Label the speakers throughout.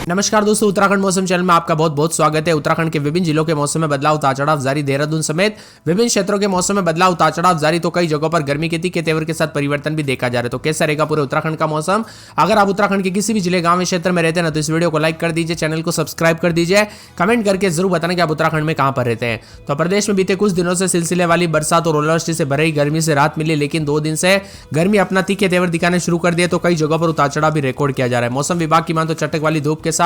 Speaker 1: नमस्कार दोस्तों, उत्तराखंड मौसम चैनल में आपका बहुत बहुत स्वागत है। उत्तराखंड के विभिन्न जिलों के मौसम में बदलाव उतार चढ़ाव जारी। देहरादून समेत विभिन्न क्षेत्रों के मौसम में बदलाव उतार चढ़ाव जारी, तो कई जगहों पर गर्मी के तीखे तेवर के साथ परिवर्तन भी देखा जा रहा है। तो कैसा रहेगा पूरे उत्तराखंड का मौसम? अगर आप उत्तराखंड के किसी भी जिले, गांव, क्षेत्र में रहते हैं ना, तो इस वीडियो को लाइक कर दीजिए, चैनल को सब्सक्राइब कर दीजिए, कमेंट करके जरूर बताना कि आप उत्तराखंड में कहां पर रहते हैं। तो प्रदेश में बीते कुछ दिनों से सिलसिले वाली बरसात और ओलावृष्टि से भरी गर्मी से राहत मिली, लेकिन 2 दिन से गर्मी अपना तीखे तेवर दिखाने शुरू कर दिए, तो कई जगहों पर उतार चढ़ाव भी रिकॉर्ड किया जा रहा है। मौसम विभाग की मान तो चटक वाली धूप के साथ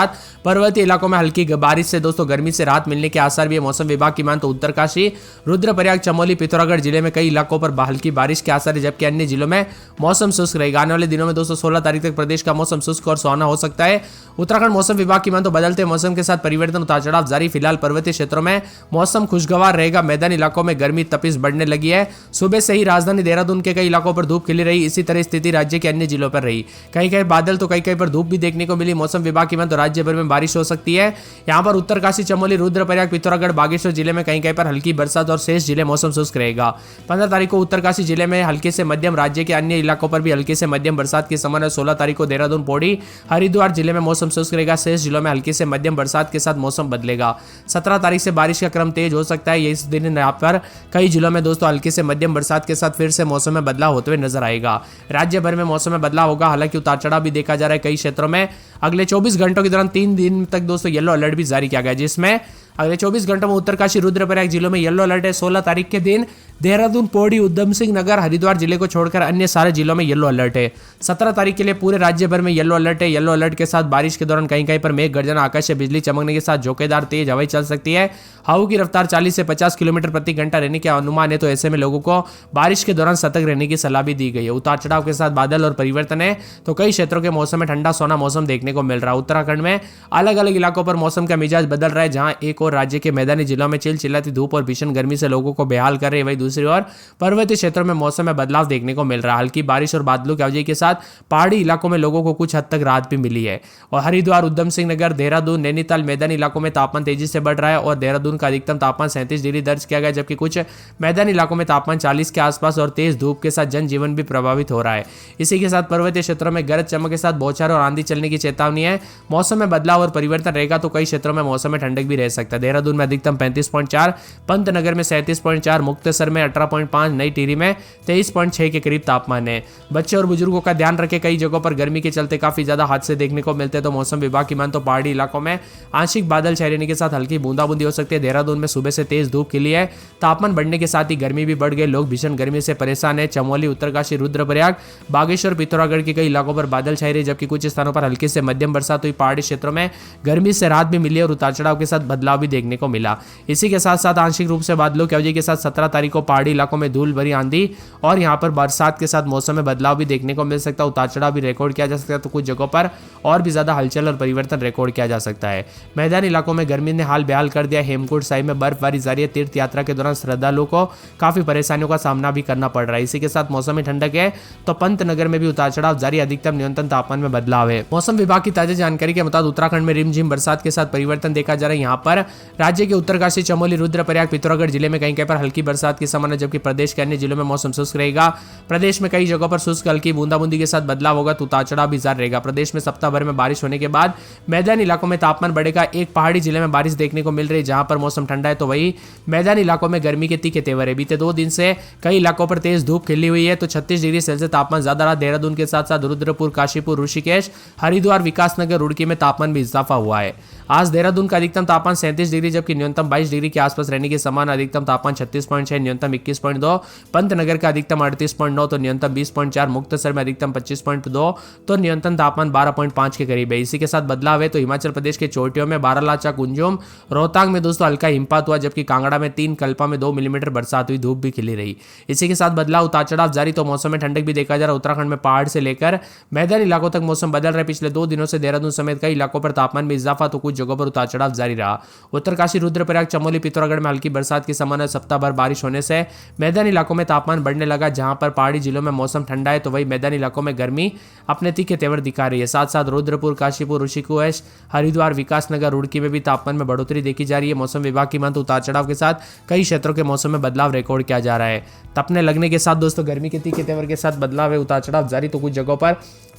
Speaker 1: पर्वतीय इलाकों में हल्की बारिश से दोस्तों गर्मी से राहत मिलने के आसार भी है। मौसम विभाग की मान तो उत्तरकाशी, रुद्रप्रयाग, चमोली, पिथौरागढ़ जिले में कई इलाकों पर हल्की बारिश के आसार है, जबकि अन्य जिलों में मौसम शुष्क रहेगा। आने वाले दिनों में दोस्तों 16 तारीख तक प्रदेश का मौसम शुष्क और सुहाना हो सकता है। उत्तराखंड मौसम विभाग की मान तो बदलते मौसम के साथ परिवर्तन, उतार चढ़ाव जारी। फिलहाल पर्वतीय क्षेत्रों में मौसम खुशगवार रहेगा। मैदानी इलाकों में गर्मी तपिश बढ़ने लगी है। सुबह से ही राजधानी देहरादून के कई इलाकों पर धूप खिली रही। इसी तरह स्थिति राज्य के अन्य जिलों पर रही। कहीं कहीं बादल तो कहीं कहीं पर धूप भी देखने को मिली। मौसम विभाग की मान तो राज्य भर में बारिश हो सकती है। यहाँ पर उत्तरकाशी, चमोली, रुद्रप्रयाग, पिथौरागढ़, बागेश्वर जिले में कहीं कहीं पर हल्की बरसात और शेष जिले मौसम शुष्क रहेगा। 15 तारीख को उत्तरकाशी जिले में हल्के से मध्यम, राज्य के अन्य इलाकों पर भी हल्के से मध्यम बरसात की संभावना। 16 तारीख को देहरादून, पौड़ी, हरिद्वार जिले में मौसम शुष्क रहेगा। शेष जिलों में हल्की से मध्यम बरसात के साथ मौसम बदलेगा। 17 तारीख से बारिश का क्रम तेज हो सकता है। इस दिन यहाँ पर कई जिलों में दोस्तों हल्की से मध्यम बरसात के साथ फिर से मौसम में बदलाव होते हुए नजर आएगा। राज्य भर में मौसम में बदलाव होगा। हालांकि उतार चढ़ाव भी देखा जा रहा है कई क्षेत्रों में। अगले 24 घंटों के दौरान 3 दिन तक दोस्तों येलो अलर्ट भी जारी किया गया, जिसमें अगले 24 घंटों में उत्तरकाशी, रुद्रप्रयाग जिलों में येलो अलर्ट है। 16 तारीख के दिन देहरादून, पौड़ी, उधम सिंह नगर, हरिद्वार जिले को छोड़कर अन्य सारे जिलों में येलो अलर्ट है। 17 तारीख के लिए पूरे राज्य भर में येलो अलर्ट है। येलो अलर्ट के साथ बारिश के दौरान कहीं कहीं पर मेघ गर्जना, आकाश से बिजली चमकने के साथ झोंकेदार तेज हवाएं चल सकती है। हवा की रफ्तार 40 से 50 किलोमीटर प्रति घंटा रहने के अनुमान है। तो ऐसे में लोगों को बारिश के दौरान सतर्क रहने की सलाह भी दी गई है। उतार चढ़ाव के साथ बादल और परिवर्तन है, तो कई क्षेत्रों के मौसम में ठंडा सोना मौसम देखने को मिल रहा है। उत्तराखंड में अलग अलग इलाकों पर मौसम का मिजाज बदल रहा है। जहां एक और राज्य के मैदानी जिलों में चिलचिलाती धूप और भीषण गर्मी से लोगों को बेहाल कर रही है, वहीं दूसरी ओर पर्वतीय क्षेत्रों में मौसम में बदलाव देखने को मिल रहा है। हल्की बारिश और बादलों की वजह के साथ पहाड़ी इलाकों में लोगों को कुछ हद तक राहत भी मिली है। और हरिद्वार, उधम सिंह नगर, देहरादून, नैनीताल मैदानी इलाकों में तापमान तेजी से बढ़ रहा है और देहरादून का अधिकतम तापमान 37 डिग्री दर्ज किया गया, जबकि कुछ मैदानी इलाकों में तापमान 40 के आसपास और तेज धूप के साथ जनजीवन भी प्रभावित हो रहा है। इसी के साथ पर्वतीय क्षेत्रों में गरज चमक के साथ बौछारें और आंधी चलने की चेतावनी है। मौसम में बदलाव और परिवर्तन रहेगा, तो कई क्षेत्रों में मौसम में ठंडक भी रह सकता है। देहरादून में अधिकतम 35.4, पंतनगर में 37.4, मुक्तसर में 18.5, नई टिहरी में 23.6 के करीब तापमान है। बच्चे और बुजुर्गों का ध्यान रखें। कई जगहों पर गर्मी के चलते काफी ज्यादा हादसे देखने को मिलते हैं। तो मौसम विभाग की मान तो पहाड़ी इलाकों में आंशिक बादल छाए रहने के साथ हल्की बूंदाबूंदी हो सकती है। देहरादून में सुबह से तेज धूप खिली है। तापमान बढ़ने के साथ ही गर्मी भी बढ़ गई। लोग भीषण गर्मी से परेशान है। चमोली, उत्तरकाशी, रुद्रप्रयाग, बागेश्वर, पिथौरागढ़ के कई इलाकों पर बादल छाए रहे, जबकि कुछ स्थानों पर हल्की से मध्यम बरसात हुई। पहाड़ी क्षेत्रों में गर्मी से राहत भी मिली और उतार चढ़ाव के साथ बदलाव भी देखने को मिला। इसी के साथ साथ आंशिक रूप से बादलों की वजह के साथ 17 तारीख को पहाड़ी इलाकों में धूल भरी आंधी और यहां पर बरसात के साथ मौसम में बदलाव भी देखने को मिल सकता है। उतार चढ़ाव भी रिकॉर्ड किया जा सकता है, तो कुछ जगहों पर और भी ज्यादा हलचल और परिवर्तन रिकॉर्ड किया जा सकता है। मैदानी इलाकों में गर्मी ने हाल बेहाल कर दिया। हेमकुंड साहिब में बर्फबारी जारी है। तीर्थ यात्रा के दौरान श्रद्धालुओं को काफी परेशानियों का सामना भी करना पड़ रहा है। इसी के साथ मौसम में ठंडक है, तो पंतनगर में भी उतार चढ़ाव जारी। अधिकतम न्यूनतम तापमान में बदलाव है। मौसम विभाग की ताजा जानकारी के मुताबिक उत्तराखंड में रिमझिम बरसात के साथ परिवर्तन देखा जा रहा है। यहाँ पर राज्य के उत्तरकाशी, चमोली, रुद्रप्रयाग, पिथौरागढ़ जिले में कहीं कहीं पर हल्की बरसात की संभावना, जबकि प्रदेश के अन्य जिलों में मौसम शुष्क रहेगा। प्रदेश में कई जगहों पर शुष्क हल्की बूंदाबूंदी के साथ बदलाव होगा, तो उतार चढ़ाव भी जारी रहेगा। प्रदेश में सप्ताह भर में बारिश होने के बाद मैदानी इलाकों में तापमान बढ़ेगा। एक पहाड़ी जिले में बारिश देखने को मिल रही है, जहां पर मौसम ठंडा है, तो वही मैदानी इलाकों में गर्मी के तीखे तेवर है। बीते 2 दिन से कई इलाकों पर तेज धूप खिली हुई है, तो 36 डिग्री सेल्सियस तापमान ज्यादा रहा। देहरादून के साथ साथ रुद्रपुर, काशीपुर, ऋषिकेश, हरिद्वार, विकासनगर, रुड़की में तापमान भी इजाफा हुआ है। आज देहरादून का अधिकतम तापमान 37 डिग्री, जबकि न्यूनतम 22 डिग्री के आसपास रहने की संभावना। अधिकतम तापमान 36.6, न्यूनतम 21.2। पंतनगर का अधिकतम 38.9, तो न्यूनतम 20.4। मुक्तसर में अधिकतम 25.2, तो न्यूनतम तापमान 12.5 के करीब है। इसी के साथ बदलाव है, तो हिमाचल प्रदेश के चोटियों में बारालाचा, कुंजुम, रोहतांग में दोस्तों हल्का हिमपात हुआ, जबकि कांगड़ा में 3, कल्पा में 2 मिलीमीटर बरसात हुई। धूप भी खिली रही। इसी के साथ बदलाव, उतार चढ़ाव जारी, तो मौसम में ठंडक भी देखा जा रहा है। उत्तराखंड में पहाड़ से लेकर मैदानी इलाकों तक मौसम बदल रहा है। पिछले 2 दिनों से देहरादून समेत कई इलाकों पर तापमान में इजाफा, तो कुछ जगहों पर उतार चढ़ाव जारी रहा। उत्तरकाशी, रुद्रप्रयाग, चमोली, पिथौरागढ़ में हल्की बरसात की संभावना। सप्ताह भर बारिश होने से मैदानी इलाकों में तापमान बढ़ने लगा। जहां पर पहाड़ी जिलों में मौसम ठंडा है, तो वही मैदानी इलाकों में गर्मी अपने तीखे तेवर दिखा रही है। साथ साथ रुद्रपुर, काशीपुर, ऋषिकेश, हरिद्वार, विकासनगर, रुड़की में भी तापमान में बढ़ोतरी देखी जा रही है। मौसम विभाग की मान तो उतार चढ़ाव के साथ कई क्षेत्रों के मौसम में बदलाव रिकॉर्ड किया जा रहा है। तपने लगने के साथ दोस्तों गर्मी के तीखे तेवर के साथ बदलाव है। उतार चढ़ाव जारी, तो कुछ जगहों पर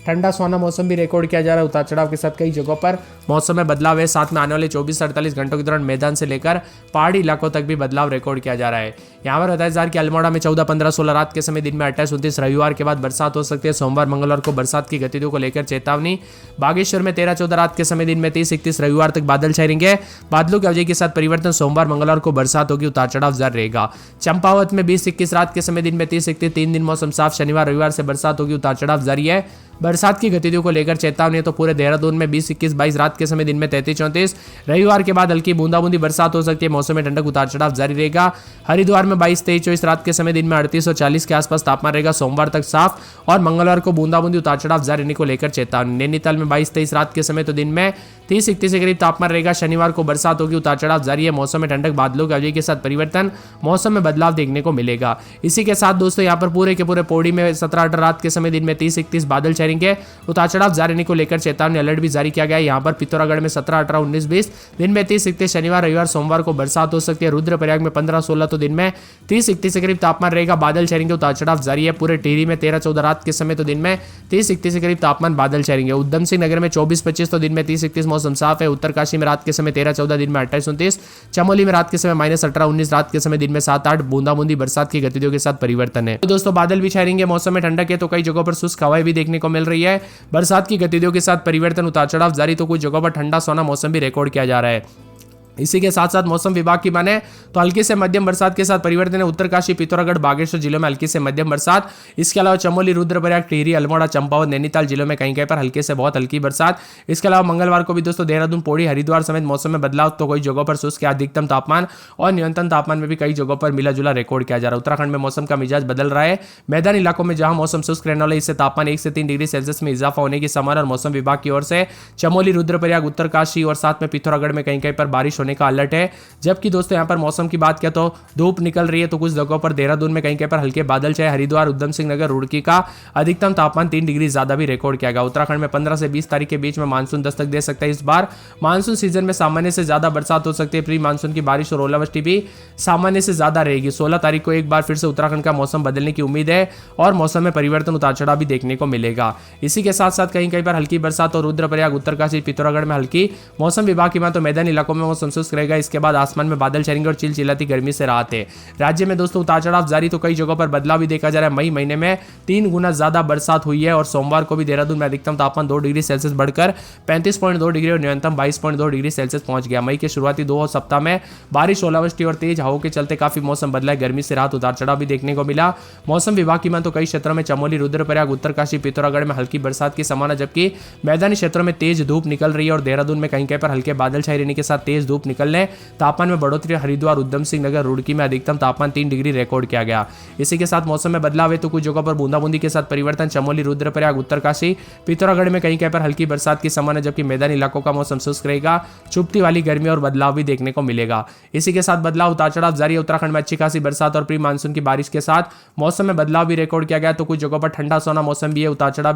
Speaker 1: ठंडा सोना मौसम भी रिकॉर्ड किया जा रहा है उतार चढ़ाव के साथ कई जगहों पर मौसम में बदलाव है। साथ में आने वाले 24 से 48 घंटों के दौरान मैदान से लेकर पहाड़ी इलाकों तक भी बदलाव रिकॉर्ड किया जा रहा है। यहाँ पर बताया जा रहा है कि अल्मोड़ा में 14, 15, 16 रात के समय दिन में 28, 29 रविवार के बाद बरसात हो सकती है। सोमवार मंगलवार को बरसात की गतिविधियों को लेकर चेतावनी। बागेश्वर में 13, 14 रात के समय दिन में 30, 31 रविवार तक बादल छाए रहेंगे। बादलों की अवधि के साथ परिवर्तन। सोमवार मंगलवार को बरसात होगी, उतार चढ़ाव जारी रहेगा। चंपावत में 20, 21 रात के समय दिन में 30, 31 3 दिन मौसम साफ। शनिवार रविवार से बरसात होगी, उतार चढ़ाव जारी है। बरसात की गतिविधियों को लेकर चेतावनी है। तो पूरे देहरादून में 20, 21, 22 रात के समय दिन में 33, 34 रविवार के बाद हल्की बूंदाबूंदी बरसात हो सकती है। मौसम में ठंडक, उतार चढ़ाव जारी रहेगा। हरिद्वार में 22, 23, 24 रात के समय दिन में 38 और 40 के आसपास तापमान रहेगा। सोमवार तक साफ और मंगलवार को बूंदाबूंदी उतार चढ़ाव जारी रहने को लेकर चेतावनी। नैनीताल में 22, 23 रात के समय तो दिन में 30, 31 के करीब तापमान रहेगा। शनिवार को बरसात होगी, उतार चढ़ाव जारी है। मौसम में ठंडक, बादलों की अवधि के साथ परिवर्तन, मौसम में बदलाव देखने को मिलेगा। इसी के साथ दोस्तों यहाँ पर पूरे के पूरे पौड़ी में 17, 18 रात के समय दिन में 30, 31 बादल छाएंगे। उतार चढ़ाव जारी रहने को लेकर चेतावनी, अलर्ट भी जारी किया गया है। यहाँ पर पिथौरागढ़ में 17, 18, 19, 20 दिन में 30, 31 शनिवार रविवार सोमवार को बरसात हो सकती है। रुद्रप्रयाग में 15, 16 तो दिन में 30, 31 के करीब तापमान रहेगा। बादल छाएंगे, उतार चढ़ाव जारी है। पूरे टिहरी में 13, 14 रात के समय तो दिन में 30, 31 के करीब तापमान बादल छाएंगे। उधम सिंह नगर में 24, 25 तो दिन में 30, 31 मौसम साफ है। उत्तरकाशी में रात के समय 13, 14 दिन में 28, 29। चमोली में रात के समय -18, 19 रात के समय दिन में 7, 8 बूंदाबूंदी बरसात की गतिविधियों के साथ परिवर्तन है। तो दोस्तों बादल भी छाएंगे, मौसम में ठंडक है तो कई जगहों पर शुष्क हवाएं भी देखने को मिल रही है। बरसात की गतिविधियों के साथ परिवर्तन, उतार चढ़ाव जारी। तो कुछ जगहों पर ठंडा सोना मौसम भी रिकॉर्ड किया जा रहा है। इसी के साथ साथ मौसम विभाग की माने तो हल्की से मध्यम बरसात के साथ परिवर्तन है। उत्तरकाशी, पिथौरागढ़, बागेश्वर जिलों में हल्की से मध्यम बरसात। इसके अलावा चमोली, रुद्रप्रयाग, टिहरी, अल्मोड़ा, चंपावत, नैनीताल जिलों में कहीं कहीं पर हल्के से बहुत हल्की बरसात। इसके अलावा मंगलवार को भी दोस्तों देहरादून, पौड़ी, हरिद्वार समेत मौसम में बदलाव। तो कई जगहों पर शुष्क अधिकतम तापमान और न्यूनतम तापमान में भी कई जगहों पर मिला जुला रिकॉर्ड किया जा रहा है। उत्तराखंड में मौसम का मिजाज बदल रहा है। मैदानी इलाकों में जहां मौसम शुष्क रहने वाला, इससे तापमान 1 से 3 डिग्री सेल्सियस में इजाफा होने की संभावना। और मौसम विभाग की ओर से चमोली, रुद्रप्रयाग, उत्तरकाशी और साथ में पिथौरागढ़ में कहीं कहीं पर बारिश होने का अलर्ट है। जबकि दोस्तों यहाँ पर मौसम की बात किया तो धूप निकल रही है। तो कुछ जगहों पर देहरादून में कहीं कहीं पर हल्के बादल छाए। हरिद्वार, उधम सिंह नगर, रुड़की का अधिकतम तापमान 3 डिग्री ज्यादा भी रिकॉर्ड किया गया। उत्तराखंड में 15 से 20 तारीख के बीच में मानसून दस्तक दे सकता है। इस बार मानसून सीजन में सामान्य से ज्यादा बरसात हो सकती है। प्री मानसून की बारिश और ओलावृष्टि भी सामान्य से ज्यादा रहेगी। 16 तारीख को एक बार फिर से उत्तराखंड का मौसम बदलने की उम्मीद है और मौसम में परिवर्तन, उतार चढ़ाव भी देखने को मिलेगा। इसी के साथ साथ कहीं कहीं पर हल्की बरसात और रुद्रप्रयाग, उत्तरकाशी, पिथौरागढ़ में हल्की। मौसम विभाग की माने तो मैदानी इलाकों में मौसम शुष्क रहेगा। इसके बाद आसमान में बादल छाएंगे और चिलचिलाती गर्मी से राहत है। राज्य में दोस्तों उतार चढ़ाव जारी। तो कई जगहों पर बदलाव भी देखा जा रहा है। मई महीने में 3 गुना ज्यादा बरसात हुई है और सोमवार को भी देहरादून में अधिकतम तापमान 2 डिग्री सेल्सियस बढ़कर 35.2 डिग्री और न्यूनतम 22.2 डिग्री सेल्सियस पहुंच गया। मई के शुरुआती 2 सप्ताह में बारिश, ओलावृष्टि और तेज हवाओं के चलते काफी मौसम बदला है। गर्मी से राहत, उतार चढ़ाव भी देखने को मिला। मौसम विभाग की माने तो कई क्षेत्रों में चमोली, रुद्रप्रयाग, उत्तरकाशी, पिथौरागढ़ में हल्की बरसात की संभावना। जबकि मैदानी क्षेत्रों में तेज धूप निकल रही है और देहरादून में कहीं कहीं पर हल्के बादल छाए रहने के साथ तेज धूप निकलने, तापमान में बढ़ोतरी। हरिद्वार, उधम सिंह नगर, रुड़की में अधिकतम तापमान 3 डिग्री रिकॉर्ड किया गया। इसी के साथ मौसम में बदलाव है। तो कुछ जगहों पर बूंदाबूंदी के साथ परिवर्तन। चमोली, रुद्रप्रयाग, उत्तरकाशी, पिथौरागढ़ में कहीं कहीं पर हल्की बरसात की संभावना। जबकि मैदानी इलाकों का मौसम शुष्क रहेगा। चुभती वाली गर्मी और बदलाव भी देखने को मिलेगा। इसी के साथ बदलाव, उतार चढ़ाव जारी है। उत्तराखंड में अच्छी खासी बरसात और प्री मानसून की बारिश के साथ मौसम में बदलाव भी रिकॉर्ड किया गया। तो कुछ जगहों पर ठंडा सोना मौसम भी है, उतार चढ़ाव